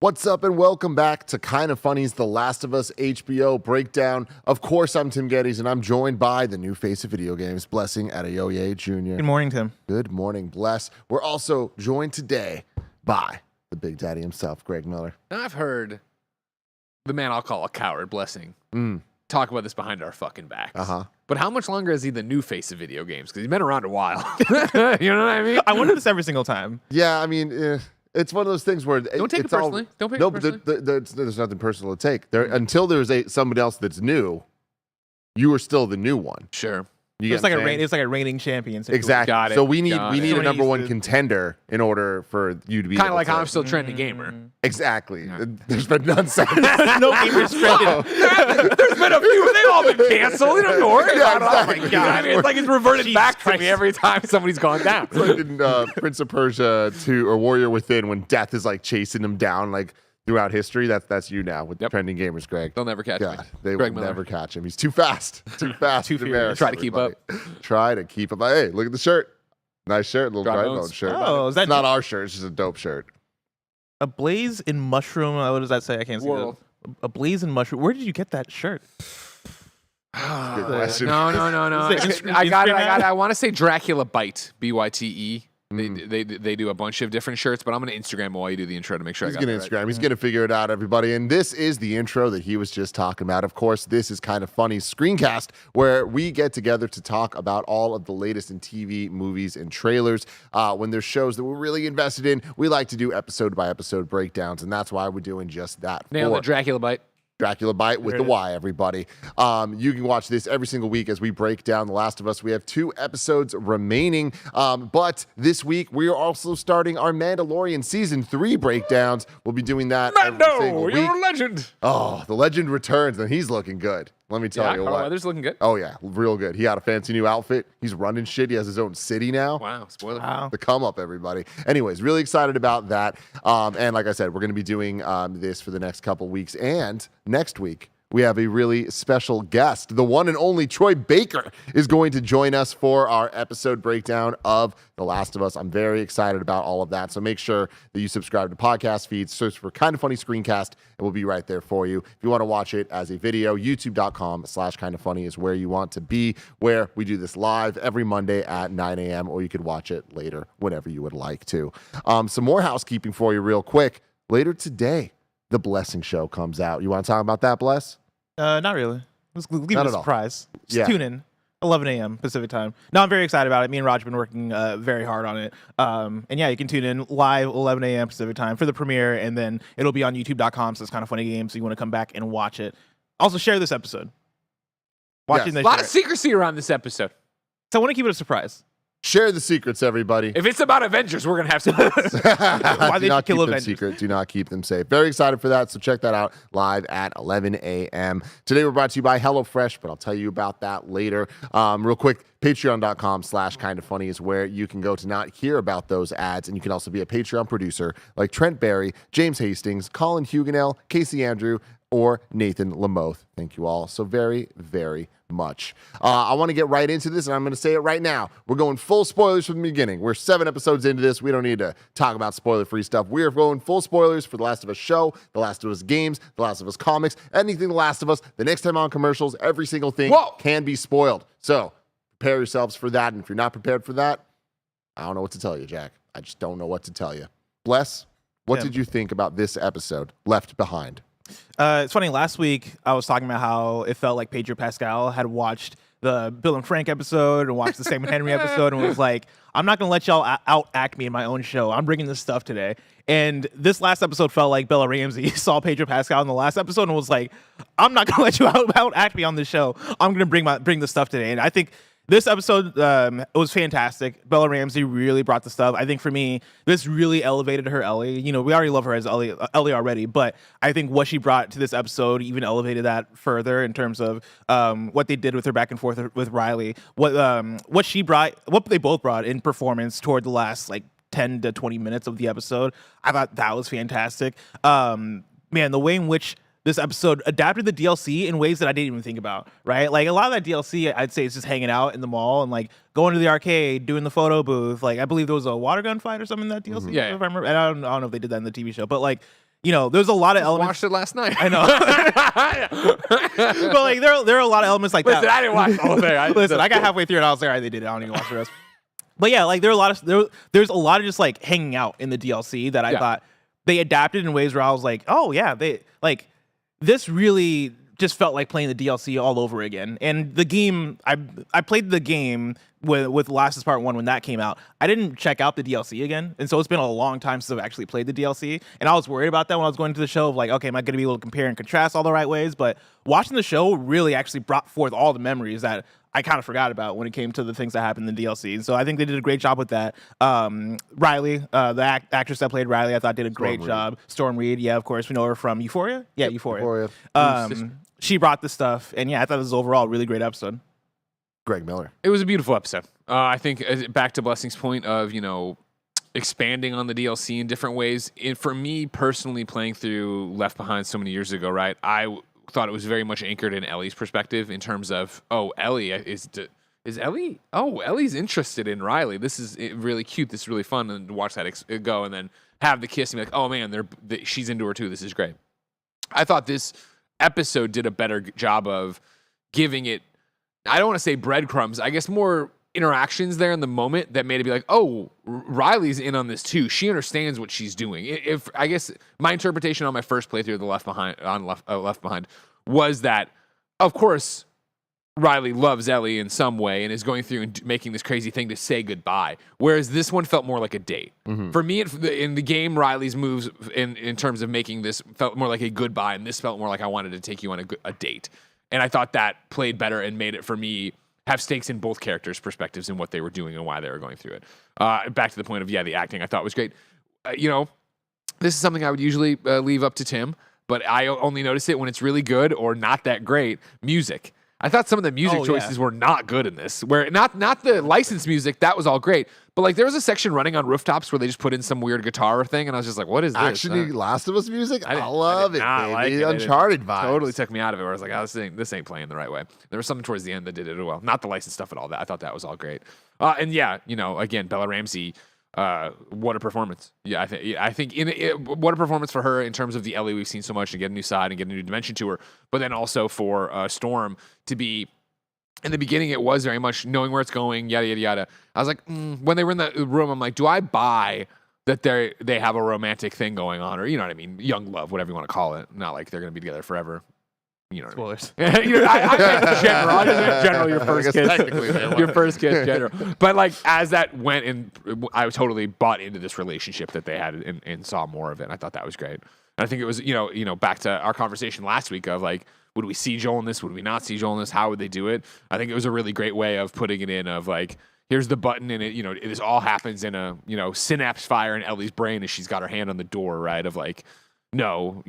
What's up and welcome back to Kinda Funny's The Last of Us HBO breakdown. Of course, I'm Tim Geddes, and I'm joined by the new face of video games, Blessing Adeoye Jr. Good morning, Tim. Good morning, Bless. We're also joined today by the Big Daddy himself, Greg Miller. Now, I've heard the man I'll call a coward, Blessing, talk about this behind our fucking backs. But how much longer is he the new face of video games? Because he's been around a while. You know what I mean? I wonder this every single time. Yeah, I mean... It's one of those things where don't take it personally. Don't take it personally. There's nothing personal to take. Until there's somebody else that's new, you are still the new one. Sure. It's like a reigning champion. Exactly. Got it. So we need a number one contender in order for you to be kind of like how I'm still trending gamer. Exactly. Yeah. There's been none since. No gamers trending. There's been a few. They've all been canceled. You don't have to worry about it. Exactly. Oh my god! It's like it's reverted back to me every time somebody's gone down. It's like in Prince of Persia 2 or Warrior Within when death is like chasing him down like throughout history. That's you now with trending gamers, Greg. They'll never catch me. They Greg will Miller. never catch him. He's too fast. Too fast. Too furious. Try to keep up. Try to keep up. Hey, look at the shirt. Nice shirt. Little dry bone shirt. Oh, is that it's not our shirt. It's just a dope shirt. A blaze in mushroom. What does that say? I can't see it. A blaze in mushroom. Where did you get that shirt? Good question. No. I got it. I want to say Dracula Bite. BYTE. They do a bunch of different shirts, but I'm going to Instagram while you do the intro to make sure He's going to Instagram. Right. He's going to figure it out, everybody. And this is the intro that he was just talking about. Of course, this is Kinda Funny screencast where we get together to talk about all of the latest in TV, movies, and trailers. When there's shows that we're really invested in, we like to do episode by episode breakdowns, and that's why we're doing just that. Nail the Dracula Bite. Dracula Bite with the Y, everybody. You can watch this every single week as we break down The Last of Us. We have 2 episodes remaining, but this week we are also starting our Mandalorian Season 3 breakdowns. We'll be doing that every single week. You're a legend. Oh, the legend returns, and he's looking good. Let me tell you what. Weather's looking good. Oh, yeah, real good. He got a fancy new outfit. He's running shit. He has his own city now. Wow, spoiler. Wow. The come up, everybody. Anyways, really excited about that. And like I said, we're going to be doing this for the next couple weeks. And next week, we have a really special guest. The one and only Troy Baker is going to join us for our episode breakdown of The Last of Us. I'm very excited about all of that. So make sure that you subscribe to podcast feeds, search for Kinda Funny Screencast, and we'll be right there for you. If you want to watch it as a video, youtube.com/kindafunny is where you want to be, where we do this live every Monday at 9 a.m., or you could watch it later, whenever you would like to. Some more housekeeping for you real quick. Later today, The Blessing Show comes out. You want to talk about that, Bless? Not really. Let's leave it a surprise. Just tune in. 11 a.m. Pacific time. No, I'm very excited about it. Me and Raj have been working very hard on it. And yeah, you can tune in live 11 a.m. Pacific time for the premiere, and then it'll be on youtube.com, so it's Kinda Funny Games, so you want to come back and watch it. Also, share this episode. A lot of secrecy around this episode. So I want to keep it a surprise. Share the secrets, everybody. If it's about Avengers, we're going to have some. Why they should kill Avengers. Secret. Do not keep them safe. Very excited for that, so check that out live at 11 a.m. Today we're brought to you by HelloFresh, but I'll tell you about that later. Real quick, patreon.com/kindafunny is where you can go to not hear about those ads, and you can also be a Patreon producer like Trent Barry, James Hastings, Colin Huguenel, Casey Andrew, or Nathan Lamoth. Thank you all so very, very much. I want to get right into this, and I'm going to say it right now. We're going full spoilers from the beginning. We're 7 episodes into this. We don't need to talk about spoiler-free stuff. We are going full spoilers for The Last of Us show, The Last of Us games, The Last of Us comics, anything The Last of Us. The next time on commercials, every single thing can be spoiled. So prepare yourselves for that, and if you're not prepared for that, I don't know what to tell you, Jack. I just don't know what to tell you. Bless, what did you think about this episode, Left Behind? It's funny, last week I was talking about how it felt like Pedro Pascal had watched the Bill and Frank episode and watched the Sam and Henry episode and was like, I'm not going to let y'all out-act me in my own show. I'm bringing this stuff today. And this last episode felt like Bella Ramsey saw Pedro Pascal in the last episode and was like, I'm not going to let you out-act me on this show. I'm going to bring the stuff today. And I think this episode it was fantastic. Bella Ramsey really brought the stuff. I think for me, this really elevated her Ellie. You know, we already love her as Ellie already, but I think what she brought to this episode even elevated that further in terms of what they did with her back and forth with Riley. What they both brought in performance toward the last 10 to 20 minutes of the episode. I thought that was fantastic. Man, the way in which this episode adapted the DLC in ways that I didn't even think about, right? Like, a lot of that DLC, I'd say, is just hanging out in the mall and, like, going to the arcade, doing the photo booth. Like, I believe there was a water gun fight or something in that DLC, if I remember. And I don't know if they did that in the TV show. But, like, there's a lot of elements. Watched it last night. I know. But like there are a lot of elements like Listen, that. I didn't watch the whole thing. I got halfway through and I was like, all right, they did it. I don't even watch the rest. But yeah, like there's a lot of just like hanging out in the DLC that I thought they adapted in ways where I was like, oh yeah, they like this really just felt like playing the DLC all over again. And the game, I played the game with Last is Part 1 when that came out. I didn't check out the DLC again. And so it's been a long time since I've actually played the DLC. And I was worried about that when I was going to the show of like, okay, am I going to be able to compare and contrast all the right ways? But watching the show really actually brought forth all the memories that I kind of forgot about when it came to the things that happened in the DLC. And so I think they did a great job with that. Riley, the actress that played Riley, I thought did a great job. Storm Reed, yeah, of course. We know her from Euphoria. Yeah, Euphoria. She brought the stuff. And yeah, I thought it was overall a really great episode. Greg Miller. It was a beautiful episode. I think back to Blessing's point of, expanding on the DLC in different ways. For me personally, playing through Left Behind so many years ago, right, I thought it was very much anchored in Ellie's perspective in terms of, Ellie is Ellie? Oh, Ellie's interested in Riley. This is really cute. This is really fun. And to watch that go and then have the kiss and be like, oh man, she's into her too. This is great. I thought this episode did a better job of giving it, I don't want to say breadcrumbs, I guess more interactions there in the moment that made it be like, oh, Riley's in on this too. She understands what she's doing. If I guess my interpretation on my first playthrough of the Left Behind was that, of course, Riley loves Ellie in some way and is going through and making this crazy thing to say goodbye. Whereas this one felt more like a date. Mm-hmm. For me, in the game, Riley's moves in terms of making this felt more like a goodbye, and this felt more like I wanted to take you on a date. And I thought that played better and made it, for me, have stakes in both characters' perspectives and what they were doing and why they were going through it. Back to the point of, the acting I thought was great. This is something I would usually leave up to Tim, but I only notice it when it's really good or not that great. Music. I thought some of the music choices were not good in this. Where not the licensed music, that was all great. But like there was a section running on rooftops where they just put in some weird guitar thing, and I was just like, "What is this?" Actually, Last of Us music, I love it, baby. Like it. Uncharted vibes. Totally took me out of it. Where I was like, "Oh, this ain't playing the right way." There was something towards the end that did it well. Not the licensed stuff at all. That I thought that was all great. And yeah, again, Bella Ramsey. What a performance! Yeah, I think what a performance for her in terms of the Ellie we've seen so much and get a new side and get a new dimension to her. But then also for Storm to be. In the beginning, it was very much knowing where it's going, yada, yada, yada. I was like, when they were in the room, I'm like, do I buy that they have a romantic thing going on? Or, you know what I mean? Young love, whatever you want to call it. Not like they're going to be together forever. You know Spoilers. I mean? I meant general. I just meant general, your first kiss. Your first kiss, general. But like, as that went in, I totally bought into this relationship that they had and saw more of it. And I thought that was great. And I think it was, back to our conversation last week of like, would we see Joel in this? Would we not see Joel in this? How would they do it? I think it was a really great way of putting it in of like, here's the button and this all happens in a, synapse fire in Ellie's brain as she's got her hand on the door, right? Of like, no,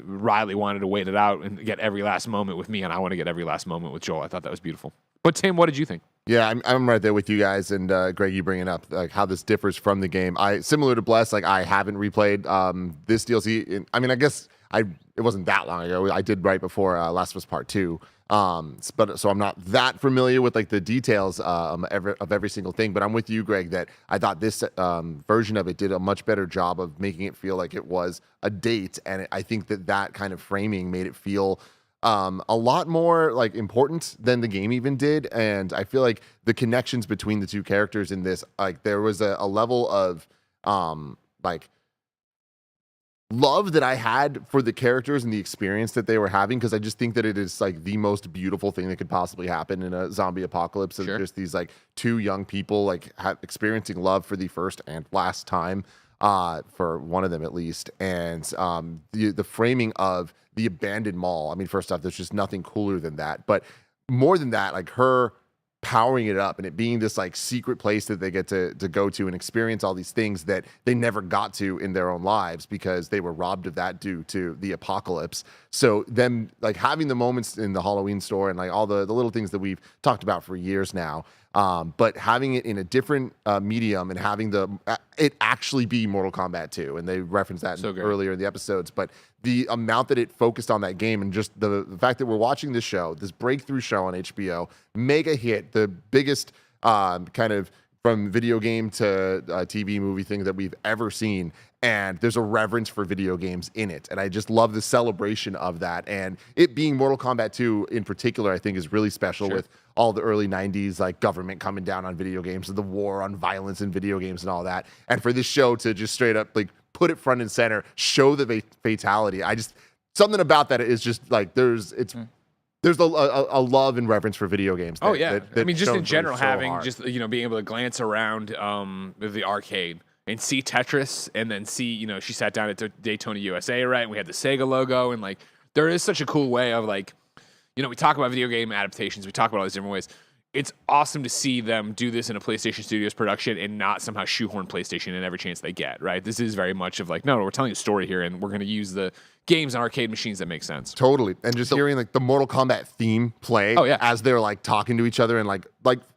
Riley wanted to wait it out and get every last moment with me, and I want to get every last moment with Joel. I thought that was beautiful. But Tim, what did you think? Yeah, I'm right there with you guys, and Greg, you bringing up like how this differs from the game. Similar to Bless, like I haven't replayed this DLC. I mean, I guess it wasn't that long ago. I did right before Last of Us Part 2. But so I'm not that familiar with like the details of every single thing. But I'm with you, Greg, that I thought this version of it did a much better job of making it feel like it was a date, and I think that kind of framing made it feel a lot more like important than the game even did. And I feel like the connections between the two characters in this, like there was a level of like love that I had for the characters and the experience that they were having, because I just think that it is like the most beautiful thing that could possibly happen in a zombie apocalypse. Of just these like two young people like experiencing love for the first and last time, for one of them at least. And the framing of the abandoned mall. I mean, first off, there's just nothing cooler than that. But more than that, like her powering it up and it being this like secret place that they get to go to and experience all these things that they never got to in their own lives because they were robbed of that due to the apocalypse. So them like having the moments in the Halloween store and like all the little things that we've talked about for years now, but having it in a different medium and having it actually be Mortal Kombat 2, and they referenced that earlier in the episodes, but the amount that it focused on that game and just the fact that we're watching this show, this breakthrough show on HBO, mega hit, the biggest kind of from video game to TV movie thing that we've ever seen. And there's a reverence for video games in it. And I just love the celebration of that. And it being Mortal Kombat 2 in particular, I think is really special with all the early 90s, like government coming down on video games and the war on violence in video games and all that. And for this show to just straight up like put it front and center, show the fatality. Something about that is just like there's a love and reverence for video games. That I mean, just in general, so having hard. just being able to glance around the arcade and see Tetris, and then see she sat down at Daytona USA, right? And we had the Sega logo, and like there is such a cool way of like we talk about video game adaptations, we talk about all these different ways. It's awesome to see them do this in a PlayStation Studios production and not somehow shoehorn PlayStation in every chance they get, right? This is very much of like, no, we're telling a story here, and we're going to use the games and arcade machines that make sense. Totally. And just hearing like the Mortal Kombat theme play as they're like talking to each other and like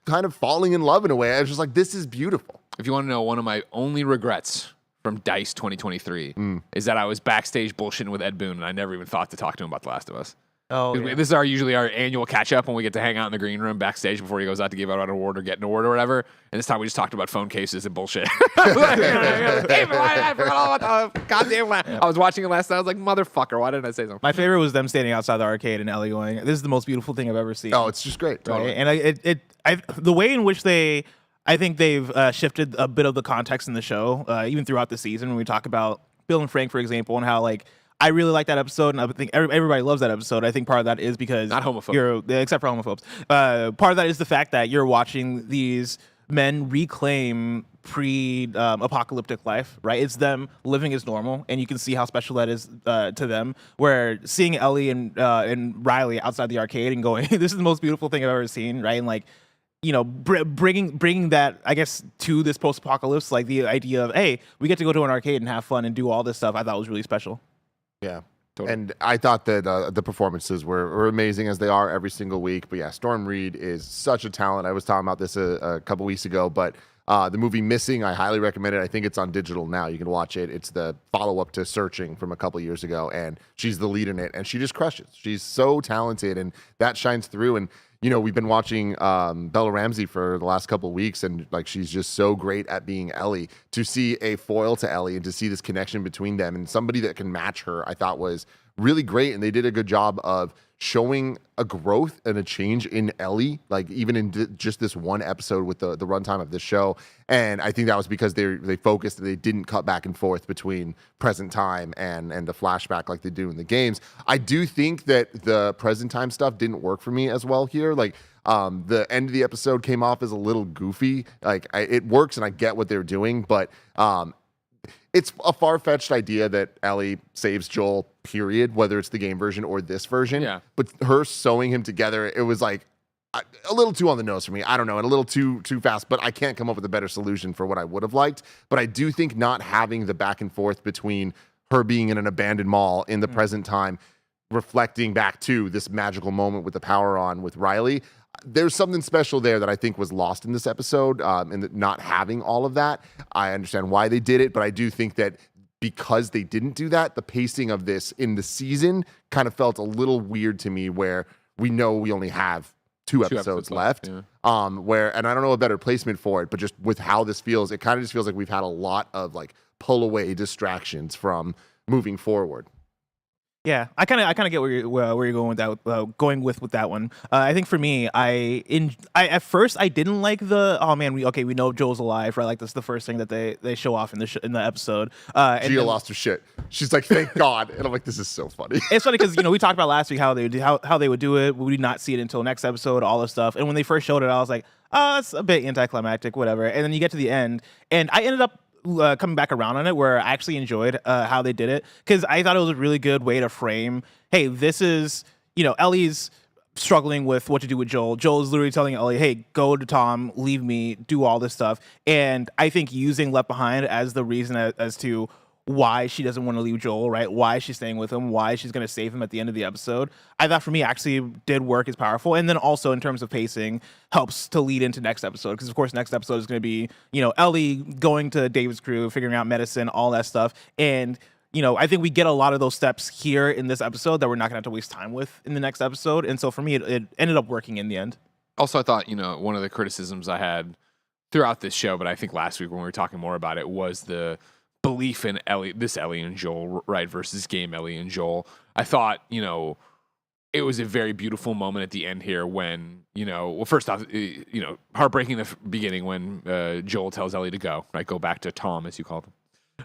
kind of falling in love in a way. I was just like, this is beautiful. If you want to know, one of my only regrets from DICE 2023 is that I was backstage bullshitting with Ed Boon, and I never even thought to talk to him about The Last of Us. Oh, yeah. This is usually our annual catch up when we get to hang out in the green room backstage before he goes out to give out an award or get an award or whatever. And this time we just talked about phone cases and bullshit. I forgot all about the goddamn. I was watching it last night. I was like, motherfucker, why didn't I say something? My favorite was them standing outside the arcade and Ellie going, "This is the most beautiful thing I've ever seen." Oh, it's just great. Totally. Right? And the way in which I think they've shifted a bit of the context in the show, even throughout the season. When we talk about Bill and Frank, for example, and how like. I really like that episode, and I think everybody loves that episode. I think part of that is because not homophobic, except for homophobes. Part of that is the fact that you're watching these men reclaim pre-apocalyptic life, right? It's them living as normal, and you can see how special that is to them. Where seeing Ellie and Riley outside the arcade and going, "This is the most beautiful thing I've ever seen," right? And like. Bringing that, I guess, to this post-apocalypse, like the idea of, hey, we get to go to an arcade and have fun and do all this stuff, I thought was really special. Yeah. Totally. And I thought that the performances were amazing as they are every single week. But yeah, Storm Reed is such a talent. I was talking about this a couple weeks ago, but the movie Missing, I highly recommend it. I think it's on digital now. You can watch it. It's the follow-up to Searching from a couple years ago, and she's the lead in it, and she just crushes. She's so talented, and that shines through. And we've been watching Bella Ramsey for the last couple of weeks, and like she's just so great at being Ellie. To see a foil to Ellie and to see this connection between them and somebody that can match her, I thought was really great. And they did a good job of showing a growth and a change in Ellie, like even in just this one episode with the runtime of this show. And I think that was because they focused, they didn't cut back and forth between present time and the flashback like they do in the games. I do think that the present time stuff didn't work for me as well here. Like the end of the episode came off as a little goofy. Like it works and I get what they're doing, but it's a far-fetched idea that Ellie saves Joel, period, whether it's the game version or this version. Yeah. But her sewing him together, it was like a little too on the nose for me. I don't know, and a little too fast, but I can't come up with a better solution for what I would have liked. But I do think not having the back and forth between her being in an abandoned mall in the present time, reflecting back to this magical moment with the power on with Riley, there's something special there that I think was lost in this episode, and not having all of that. I understand why they did it, but I do think that because they didn't do that, the pacing of this in the season kind of felt a little weird to me, where we know we only have two episodes left. Yeah. And I don't know a better placement for it, but just with how this feels, it kind of just feels like we've had a lot of like pull away distractions from moving forward. Yeah, I kind of get where you're going with that. Going with that one. I think for me, I at first I didn't like the we know Joel's alive, right? Like that's the first thing that they show off in the episode. Gia lost her shit. She's like, thank God, and I'm like, this is so funny. It's funny because we talked about last week how they would do it. We would not see it until next episode, all this stuff. And when they first showed it, I was like, oh, it's a bit anticlimactic, whatever. And then you get to the end, and I ended up coming back around on it, where I actually enjoyed how they did it, because I thought it was a really good way to frame, hey, this is, Ellie's struggling with what to do with Joel. Joel is literally telling Ellie, hey, go to Tom, leave me, do all this stuff. And I think using Left Behind as the reason as to why she doesn't want to leave Joel, right? Why she's staying with him, why she's going to save him at the end of the episode, I thought for me actually did work as powerful. And then also in terms of pacing, helps to lead into next episode. Because of course, next episode is going to be, Ellie going to David's crew, figuring out medicine, all that stuff. And, I think we get a lot of those steps here in this episode that we're not going to have to waste time with in the next episode. And so for me, it ended up working in the end. Also, I thought, one of the criticisms I had throughout this show, but I think last week when we were talking more about it was the belief in Ellie and Joel, right, versus game Ellie and Joel. I thought, it was a very beautiful moment at the end here when, well, first off, heartbreaking the beginning when Joel tells Ellie to go, right, go back to Tom, as you called him.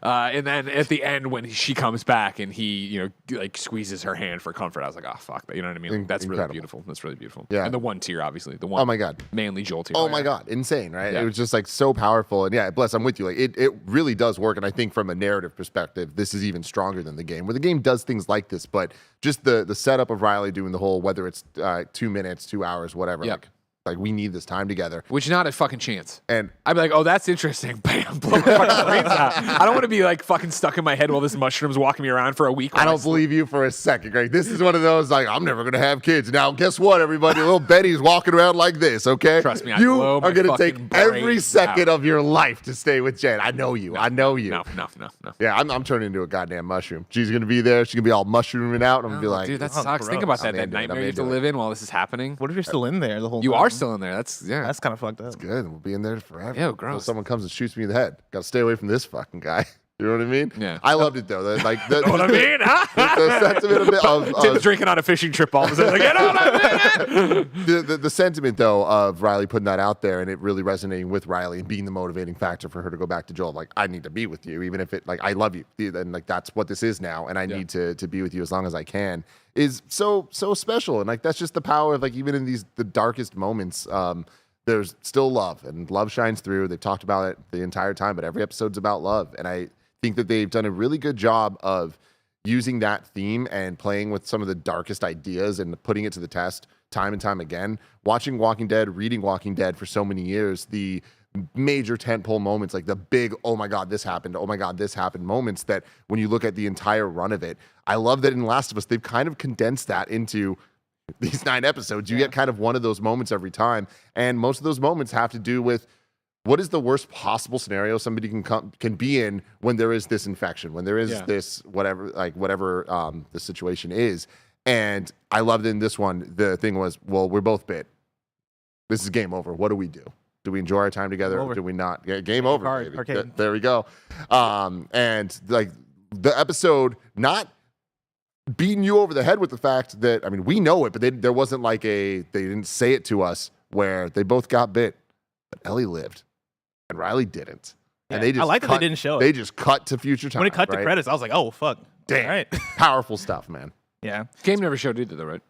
And then at the end when she comes back and he, like squeezes her hand for comfort, I was like, oh, fuck that. You know what I mean? That's Incredible. really beautiful. That's really beautiful. Yeah. And the one tear, obviously. The one. Oh my God. Manly Joel tear. Oh my God. Insane, right? Yeah. It was just like so powerful. And yeah, bless, I'm with you. Like it really does work. And I think from a narrative perspective, this is even stronger than the game, where the game does things like this, but just the setup of Riley doing the whole, whether it's 2 minutes, 2 hours, whatever, Yep. like we need this time together. Which not a fucking chance. And I'd be like, oh, that's interesting. Bam, blow my fucking brains out. I don't want to be like fucking stuck in my head while this mushroom's walking me around for a week. I don't believe you for a second, Greg. This is one of those, like, I'm never going to have kids. Now, guess what, everybody? Little Betty's walking around like this, okay? Trust me, I you blow my are going to take fucking every brains second out. of your life to stay with Jen. I know you. I know you. No. Yeah, I'm turning into a goddamn mushroom. She's going to be there. She's going to be all mushrooming out. I'm going to be like, dude, that oh, sucks. Think gross. about that. I'm That into it. nightmare I'm you have to into it. live in while this is happening. What if you're still in there the whole You time? are still in there. That's That's kind of fucked up. good. We'll be in there forever. Ew, Until gross. someone comes and shoots me in the head. Got to stay away from this fucking guy. You know what I mean? Yeah. I loved it, though. Like, know what I mean? the sentiment of Tim's drinking on a fishing trip all of a sudden. Like, you know what I mean? the sentiment though of Riley putting that out there and it really resonating with Riley and being the motivating factor for her to go back to Joel. Like, I need to be with you, even if it like I love you, and like that's what this is now, and I need to be with you as long as I can. Is so special, and like that's just the power of like even in the darkest moments. There's still love, and love shines through. They've talked about it the entire time, but every episode's about love, and I think that they've done a really good job of using that theme and playing with some of the darkest ideas and putting it to the test time and time again. Watching Walking Dead, reading Walking Dead for so many years, the major tentpole moments, like the big, oh my God, this happened, oh my God, this happened moments that when you look at the entire run of it, I love that in Last of Us, they've kind of condensed that into these 9 episodes. You get kind of one of those moments every time. And most of those moments have to do with what is the worst possible scenario somebody can be in when there is this infection, when there is this whatever the situation is. And I loved in this one, the thing was, well, we're both bit. This is game over. What do we do? Do we enjoy our time together or do we not? Yeah, game over, baby. There we go. And like the episode not beating you over the head with the fact that, I mean, we know it, but there wasn't like they didn't say it to us where they both got bit, but Ellie lived and Riley didn't. Yeah. And they just I like that they didn't show it. They just cut to future time. When it cut to right? credits, I was like, oh, fuck. Damn. All right. Powerful stuff, man. Yeah. Game never showed either, though, right?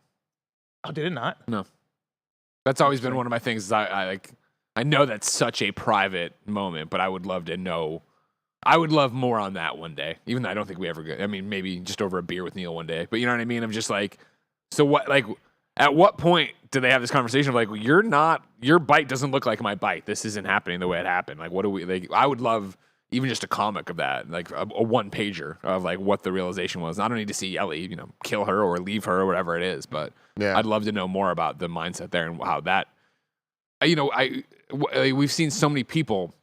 Oh, did it not? No. That's always been one of my things. Is I know that's such a private moment, but I would love to know. I would love more on that one day, even though I don't think we ever get. I mean, maybe just over a beer with Neil one day. But you know what I mean? I'm just like, so what? Like, at what point do they have this conversation of like, your bite doesn't look like my bite. This isn't happening the way it happened. Like, what do we? Like, I would love even just a comic of that, like a one pager of like what the realization was. I don't need to see Ellie, kill her or leave her or whatever it is, but I'd love to know more about the mindset there and how that. We've seen so many people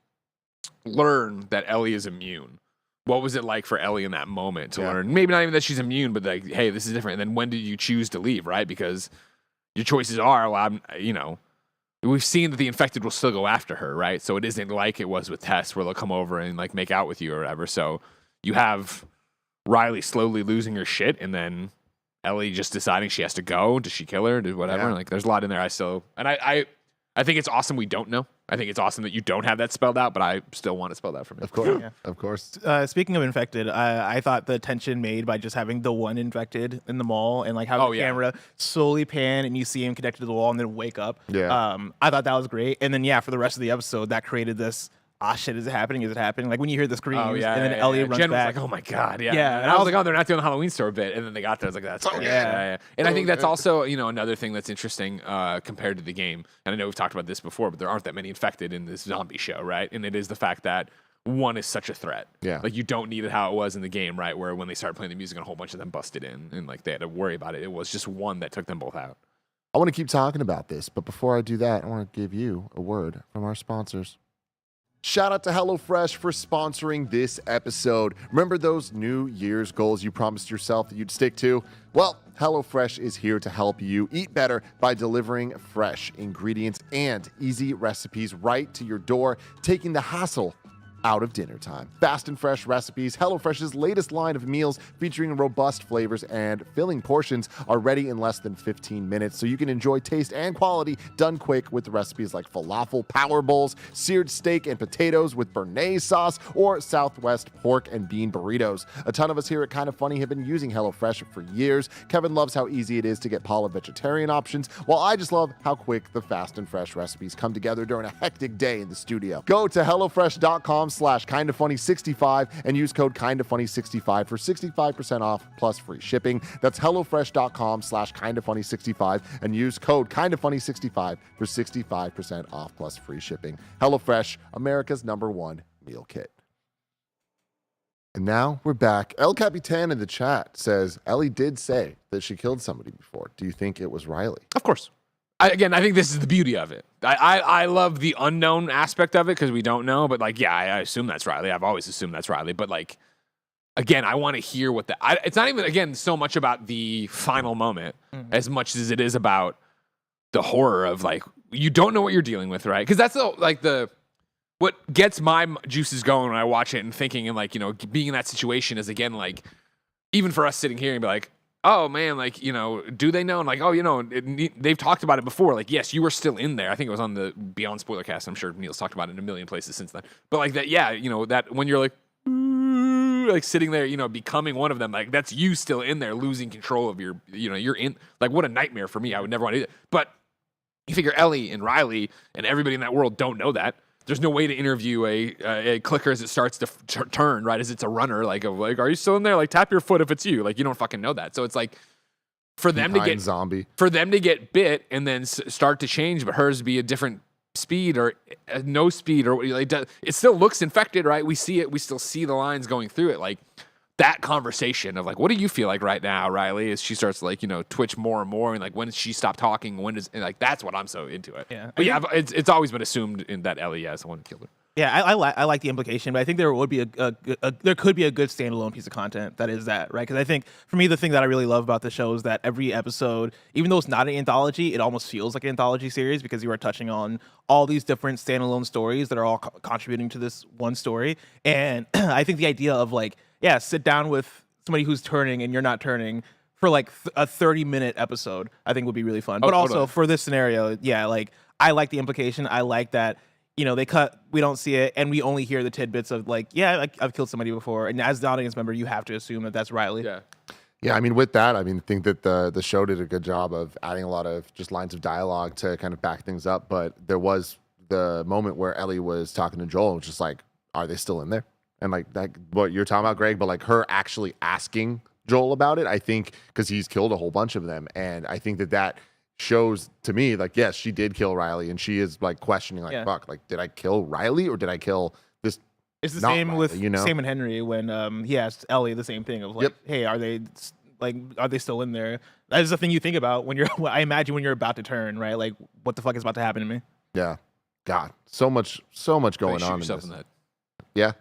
learn that Ellie is immune. What was it like for Ellie in that moment to learn? Maybe not even that she's immune, but like, hey, this is different. And then when did you choose to leave, right? Because your choices are, well, we've seen that the infected will still go after her, right? So it isn't like it was with Tess where they'll come over and like make out with you or whatever. So you have Riley slowly losing her shit and then Ellie just deciding she has to go. Does she kill her? Do whatever? Yeah. Like there's a lot in there. I think it's awesome we don't know. I think it's awesome that you don't have that spelled out, but I still want it spelled out for me. Of course. Yeah. Of course. Speaking of infected, I thought the tension made by just having the one infected in the mall and like how the camera slowly pan and you see him connected to the wall and then wake up. Yeah. I thought that was great. And then for the rest of the episode, that created this. Shit, is it happening? Is it happening? Like when you hear the screams and then Elliot runs Jen back. was like, oh my God. Yeah. Yeah, And I was like, oh, they're not doing the Halloween store bit. And then they got there. I was like, that's great. yeah. And I think that's also, another thing that's interesting compared to the game. And I know we've talked about this before, but there aren't that many infected in this zombie show, right? And it is the fact that one is such a threat. Yeah. Like you don't need it how it was in the game, right? Where when they started playing the music and a whole bunch of them busted in and like they had to worry about it. It was just one that took them both out. I want to keep talking about this, but before I do that, I want to give you a word from our sponsors. Shout out to HelloFresh for sponsoring this episode. Remember those New Year's goals you promised yourself that you'd stick to? Well, HelloFresh is here to help you eat better by delivering fresh ingredients and easy recipes right to your door, taking the hassle out of dinner time. Fast and fresh recipes, HelloFresh's latest line of meals featuring robust flavors and filling portions are ready in less than 15 minutes, so you can enjoy taste and quality done quick with recipes like falafel power bowls, seared steak and potatoes with béarnaise sauce, or Southwest pork and bean burritos. A ton of us here at Kinda Funny have been using HelloFresh for years. Kevin loves how easy it is to get Paula vegetarian options, while I just love how quick the fast and fresh recipes come together during a hectic day in the studio. Go to HelloFresh.com/KindaFunny65 and use code KindaFunny65 for 65% off plus free shipping. That's HelloFresh.com/KindaFunny65 and use code KindaFunny65 for 65% off plus free shipping. HelloFresh, America's #1 meal kit. And now we're back. El Capitan in the chat says, Ellie did say that she killed somebody before. Do you think it was Riley? Of course. I think this is the beauty of it. I love the unknown aspect of it because we don't know. But, like, yeah, I assume that's Riley. I've always assumed that's Riley. But, like, again, I want to hear what it's not even, again, so much about the final moment as much as it is about the horror of, like, you don't know what you're dealing with, right? Because that's, what gets my juices going when I watch it and thinking and, like, you know, being in that situation is, again, like, even for us sitting here and be like, oh man, like, you know, do they know? And like, oh, you know, they've talked about it before. Like, yes, you were still in there. I think it was on the Beyond Spoiler Cast. I'm sure Neil's talked about it in a million places since then. But like that, yeah, you know, that when you're like sitting there, you know, becoming one of them, like that's you still in there, losing control of your, you know, you're in, like, what a nightmare for me. I would never want to do that. But you figure Ellie and Riley and everybody in that world don't know that. There's no way to interview a clicker as it starts to turn, right? As it's a runner, like, are you still in there? Like, tap your foot if it's you. Like, you don't fucking know that. So it's like, for them to get bit and then start to change, but hers be a different speed or no speed or like, it still looks infected, right? We see it. We still see the lines going through it. Like, that conversation of like, what do you feel like right now, Riley? As she starts to, like, you know, twitch more and more, and like, when does she stop talking? And like, that's what I'm so into it. Yeah. But yeah, it's always been assumed in that Ellie is the one who killed her. Yeah, I like the implication, but I think there would be there could be a good standalone piece of content that is that, right? Because I think for me, the thing that I really love about the show is that every episode, even though it's not an anthology, it almost feels like an anthology series because you are touching on all these different standalone stories that are all contributing to this one story. And I think the idea of like, yeah, sit down with somebody who's turning and you're not turning for like a 30-minute episode, I think would be really fun. But also for this scenario, yeah, like I like the implication. I like that, you know, they cut, we don't see it, and we only hear the tidbits of like, yeah, I've killed somebody before. And as the audience member, you have to assume that that's Riley. Yeah. Yeah, I mean, with that, I mean, I think that the show did a good job of adding a lot of just lines of dialogue to kind of back things up. But there was the moment where Ellie was talking to Joel and was just like, are they still in there? And like that, what you're talking about, Greg, but like her actually asking Joel about it, I think, because he's killed a whole bunch of them. And I think that shows to me, like, yes, she did kill Riley, and she is like questioning, like, fuck, like, did I kill Riley or did I kill this? It's the same Riley, with you know? Sam and Henry when he asked Ellie the same thing of like, hey, are they still in there? That is the thing you think about when you're, I imagine when you're about to turn, right? Like, what the fuck is about to happen to me? Yeah. God, so much going on in this. In that. Yeah.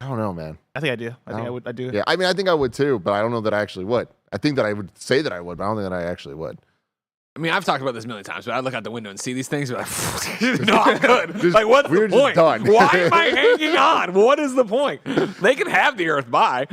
I don't know, man. I think I do. I do. Yeah, I mean, I think I would too, but I don't know that I actually would. I think that I would say that I would, but I don't think that I actually would. I mean, I've talked about this a million times, but I look out the window and see these things, and be like, not good. Like, what's the point? Why am I hanging on? What is the point? They can have the Earth. Bye.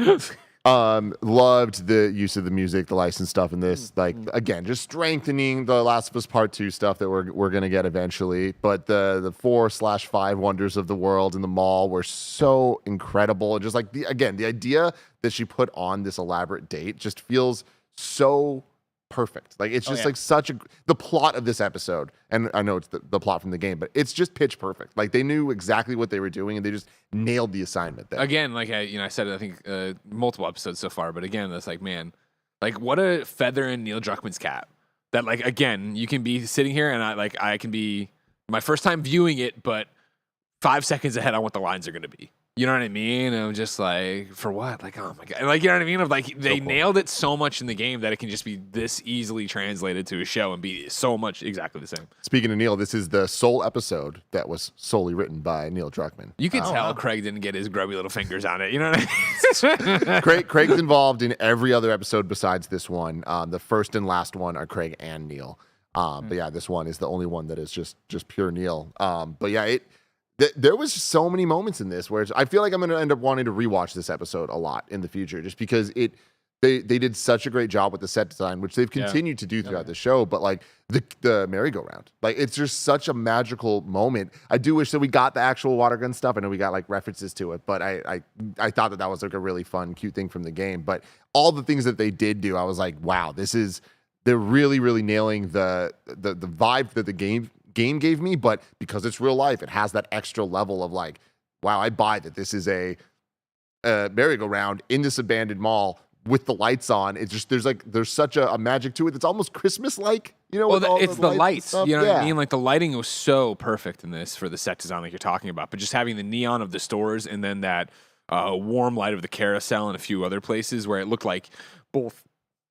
Loved the use of the music, the licensed stuff in this. Like, again, just strengthening the Last of Us Part 2 stuff that we're gonna get eventually. But the 4/5 wonders of the world in the mall were so incredible. And just like the idea that she put on this elaborate date just feels so perfect. Like, it's just like such the plot of this episode, and I know it's the plot from the game, but it's just pitch perfect. Like, they knew exactly what they were doing, and they just nailed the assignment there. Again, like I said, I think multiple episodes so far, but again, that's like, man, like, what a feather in Neil Druckmann's cap. That, like, again, you can be sitting here and I can be my first time viewing it, but 5 seconds ahead on what the lines are going to be. You know what I mean? And I'm just like, for what? Like, oh my God. Like, you know what I mean? Of like, they nailed it so much in the game that it can just be this easily translated to a show and be so much exactly the same. Speaking of Neil, this is the sole episode that was solely written by Neil Druckmann. You can tell Craig didn't get his grubby little fingers on it. You know what I mean? Craig's involved in every other episode besides this one. The first and last one are Craig and Neil. But yeah, this one is the only one that is just pure Neil. But yeah, there was so many moments in this where I feel like I'm going to end up wanting to rewatch this episode a lot in the future, just because they did such a great job with the set design, which they've continued to do throughout the show. But like the merry-go-round, like it's just such a magical moment. I do wish that we got the actual water gun stuff. I know we got like references to it, but I thought that was like a really fun, cute thing from the game. But all the things that they did do, I was like, wow, they're really, really nailing the vibe that the game gave me, but because it's real life, it has that extra level of like, wow, I buy that this is a merry-go-round in this abandoned mall with the lights on. It's just there's such a magic to it. It's almost Christmas-like, you know. Well, it's the lights. You know what I mean? Like the lighting was so perfect in this for the set design, like you're talking about. But just having the neon of the stores and then that warm light of the carousel and a few other places where it looked like both,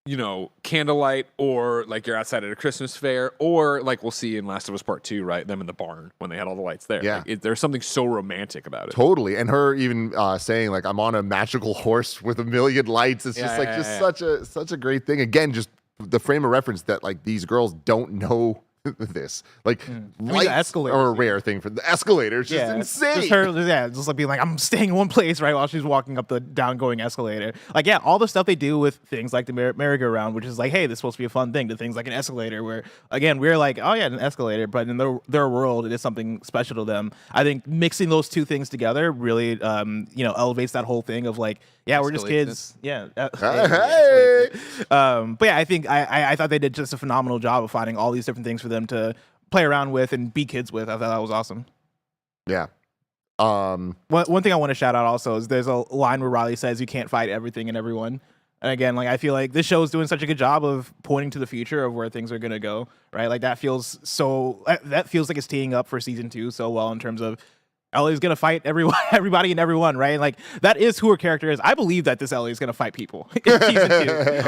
you know, candlelight, or like you're outside at a Christmas fair, or like we'll see in Last of Us Part 2, right? Them in the barn when they had all the lights there. Yeah. Like there's something so romantic about it. Totally. And her even saying like, I'm on a magical horse with a million lights. It's just such a great thing. Again, just the frame of reference that like these girls don't know this. Like lights are a rare thing for the escalators. Just insane. Just her, just like being like, I'm staying in one place, right, while she's walking up the downgoing escalator. Like, yeah, all the stuff they do with things like the merry-go-round, which is like, hey, this is supposed to be a fun thing, to things like an escalator, where again we're like, oh yeah, an escalator, but in their world, it is something special to them. I think mixing those two things together really, elevates that whole thing of like, yeah, we're just kids. Yeah. Hey. But yeah, I think I thought they did just a phenomenal job of finding all these different things for them to play around with and be kids with. I thought that was awesome. Yeah. One thing I want to shout out also is there's a line where Riley says you can't fight everything and everyone. And again, like I feel like this show is doing such a good job of pointing to the future of where things are gonna go, right? Like that feels like it's teeing up for season 2 so well in terms of Ellie's gonna fight everybody and everyone, right? Like that is who her character is. I believe that this Ellie is gonna fight people in season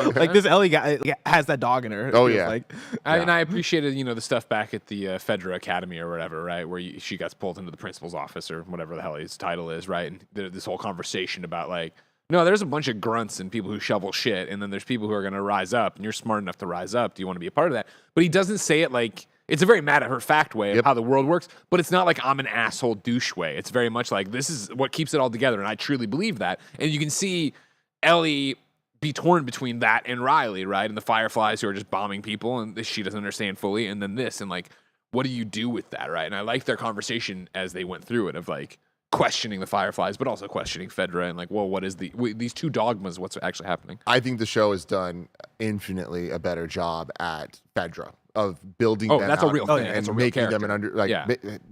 2. Like this Ellie guy has that dog in her. Oh yeah. Like. And I appreciated, the stuff back at the Fedra Academy or whatever, right, where she gets pulled into the principal's office or whatever the hell his title is, right? And this whole conversation about like, no, there's a bunch of grunts and people who shovel shit, and then there's people who are gonna rise up, and you're smart enough to rise up. Do you want to be a part of that? But he doesn't say it like. It's a very matter-of-fact way of how the world works, but it's not like I'm an asshole douche way. It's very much like this is what keeps it all together, and I truly believe that. And you can see Ellie be torn between that and Riley, right? And the Fireflies who are just bombing people, and she doesn't understand fully, and then this, and like, what do you do with that, right? And I like their conversation as they went through it of like questioning the Fireflies, but also questioning Fedra and like, well, what is these two dogmas? What's actually happening? I think the show has done infinitely a better job at Fedra of building them that's out a real thing. and That's a real making them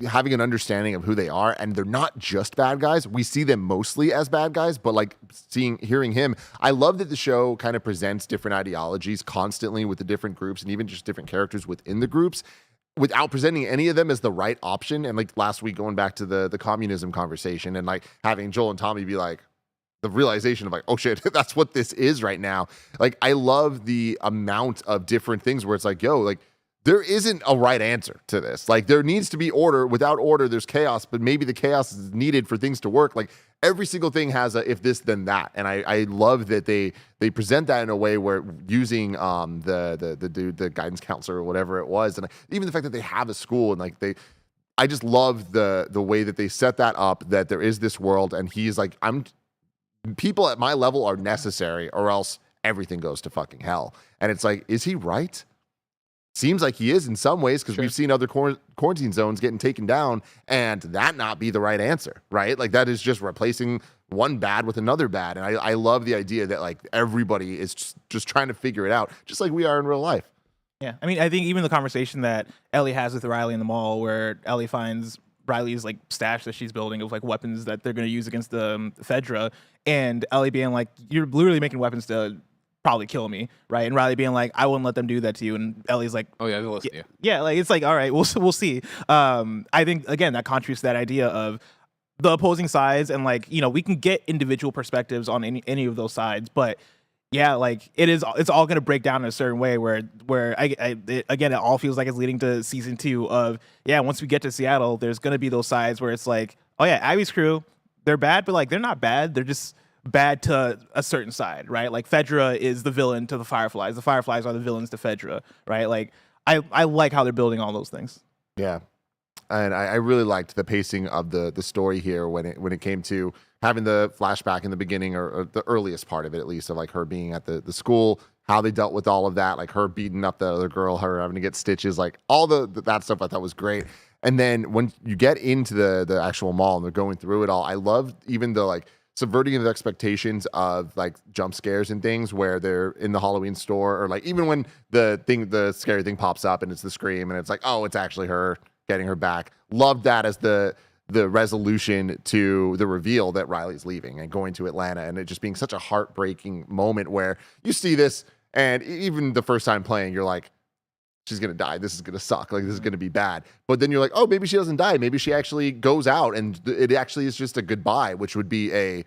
having an understanding of who they are, and they're not just bad guys. We see them mostly as bad guys, but like hearing him, I love that the show kind of presents different ideologies constantly with the different groups and even just different characters within the groups, without presenting any of them as the right option. And like last week, going back to the communism conversation and like having Joel and Tommy be like, the realization of like, oh shit, that's what this is right now. Like, I love the amount of different things where it's like, yo, like, there isn't a right answer to this. Like, there needs to be order. Without order, there's chaos, but maybe the chaos is needed for things to work. Like, every single thing has a if this, then that. And I love that they present that in a way where using the dude, the guidance counselor or whatever it was, and even the fact that they have a school and like I just love the way that they set that up, that there is this world, and he's like, people at my level are necessary or else everything goes to fucking hell. And it's like, is he right? Seems like he is in some ways, because we've seen other quarantine zones getting taken down and that not be the right answer, right? Like that is just replacing one bad with another bad. And I love the idea that like everybody is just trying to figure it out, just like we are in real life. Yeah, I mean, I think even the conversation that Ellie has with Riley in the mall, where Ellie finds Riley's like stash that she's building of like weapons that they're going to use against the Fedra, and Ellie being like, "You're literally making weapons to probably kill me," right? And Riley being like, "I wouldn't let them do that to you," and Ellie's like, "Oh yeah, they'll listen to you." Yeah, like it's like, all right, we'll see. I think again that contributes to that idea of the opposing sides, and like, you know, we can get individual perspectives on any of those sides, but yeah, like it's all going to break down in a certain way where again, it all feels like it's leading to season 2 of, yeah, once we get to Seattle, there's going to be those sides where it's like, oh yeah, Abby's crew, they're bad, but like they're not bad, they're just bad to a certain side, right? Like Fedra is the villain to the Fireflies are the villains to Fedra, right? Like I like how they're building all those things. Yeah. And I really liked the pacing of the story here when it came to having the flashback in the beginning, or the earliest part of it, at least, of like her being at the school, how they dealt with all of that, like her beating up the other girl, her having to get stitches, like all that stuff I thought was great. And then when you get into the actual mall and they're going through it all, I love even the like subverting the expectations of like jump scares and things where they're in the Halloween store, or like even when the scary thing pops up and it's the scream and it's like, oh, it's actually her getting her back. Love that as the resolution to the reveal that Riley's leaving and going to Atlanta, and it just being such a heartbreaking moment where you see this, and even the first time playing, you're like, she's gonna die. This is gonna suck. Like, this is gonna be bad. But then you're like, oh, maybe she doesn't die. Maybe she actually goes out, and it actually is just a goodbye, which would be a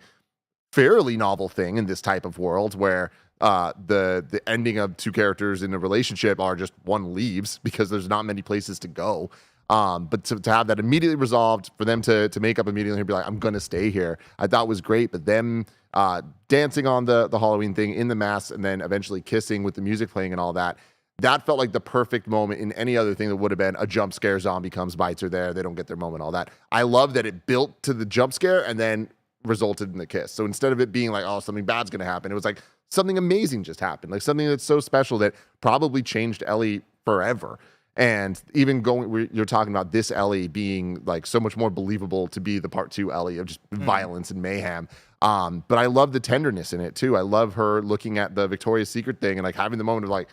fairly novel thing in this type of world where the ending of two characters in a relationship are just one leaves because there's not many places to go. But to have that immediately resolved, for them to make up immediately and be like, I'm going to stay here, I thought was great. But them dancing on the Halloween thing in the mask and then eventually kissing with the music playing and all that, that felt like the perfect moment in any other thing that would have been a jump scare, zombie comes, bites her there, they don't get their moment, all that. I love that it built to the jump scare and then resulted in the kiss. So instead of it being like, oh, something bad's going to happen, it was like something amazing just happened. Like something that's so special that probably changed Ellie forever. And even you're talking about this Ellie being like so much more believable to be the part 2 Ellie of just violence and mayhem. But I love the tenderness in it too. I love her looking at the Victoria's Secret thing and like having the moment of like,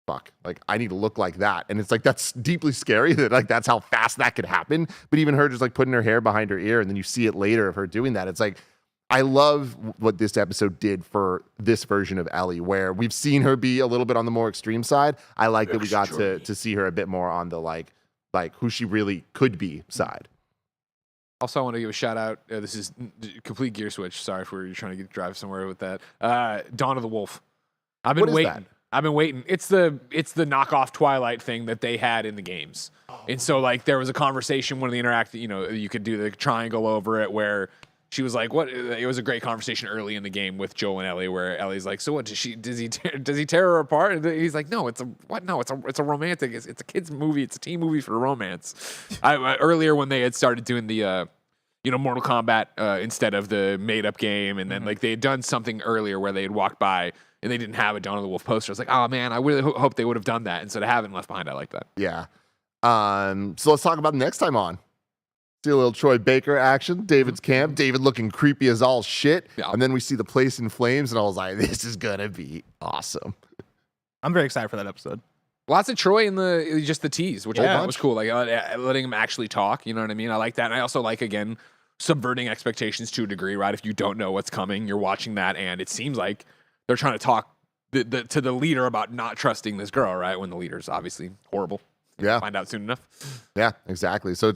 fuck, like I need to look like that. And it's like, that's deeply scary that like that's how fast that could happen. But even her just like putting her hair behind her ear and then you see it later of her doing that. It's like, I love what this episode did for this version of Ellie, where we've seen her be a little bit on the more extreme side. I like that we got to see her a bit more on the like who she really could be side. Also, I want to give a shout out. This is complete gear switch. Sorry if we're trying to drive somewhere with that. Dawn of the Wolf. I've been waiting. That? I've been waiting. It's the knockoff Twilight thing that they had in the games. And so like there was a conversation when they interacted, you know, you could do the triangle over it where she was like, "What?" It was a great conversation early in the game with Joel and Ellie, where Ellie's like, "So what? Does he tear her apart?" And he's like, "No, it's a what? No, it's a romantic. It's a kids movie. It's a teen movie for romance." Earlier when they had started doing the Mortal Kombat instead of the made up game, and then like they had done something earlier where they had walked by and they didn't have a Dawn of the Wolf poster. I was like, "Oh man, I really hope they would have done that instead of having Left Behind." I like that. Yeah. So let's talk about next time on. See a little Troy Baker action, David's camp, David looking creepy as all shit. Yeah. And then we see the place in flames, and I was like, this is going to be awesome. I'm very excited for that episode. Lots of Troy in the tease, which I thought was cool. Like letting him actually talk, you know what I mean? I like that. And I also like, again, subverting expectations to a degree, right? If you don't know what's coming, you're watching that, and it seems like they're trying to talk to the leader about not trusting this girl, right? When the leader's obviously horrible. Yeah. Find out soon enough. Yeah, exactly. So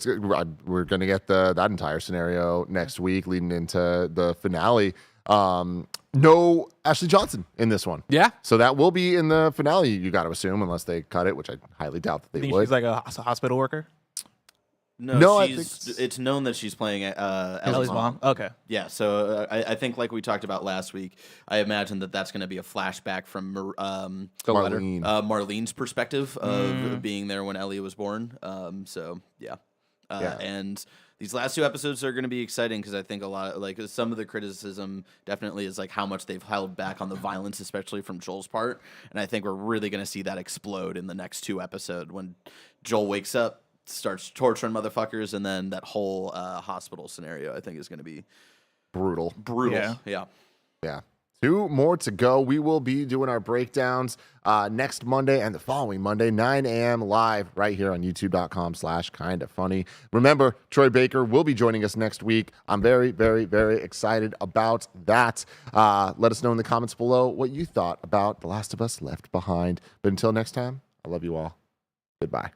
we're going to get that entire scenario next week leading into the finale. No Ashley Johnson in this one. Yeah. So that will be in the finale, you got to assume, unless they cut it, which I highly doubt that they would. She's like a hospital worker? No, it's known that she's playing Ellie's mom. Okay. Yeah, so I think like we talked about last week, I imagine that's going to be a flashback from Marlene's perspective of being there when Ellie was born. And these last 2 episodes are going to be exciting because I think a lot, like some of the criticism definitely is like how much they've held back on the violence, especially from Joel's part. And I think we're really going to see that explode in the next 2 episodes when Joel wakes up, starts torturing motherfuckers, and then that whole hospital scenario I think is going to be brutal. Yeah. 2 more to go. We will be doing our breakdowns next Monday and the following Monday, 9 a.m. live right here on youtube.com/KindaFunny. Remember, Troy Baker will be joining us next week. I'm very, very, very excited about that. Let us know in the comments below what you thought about The Last of Us Left Behind. But until next time, I love you all. Goodbye.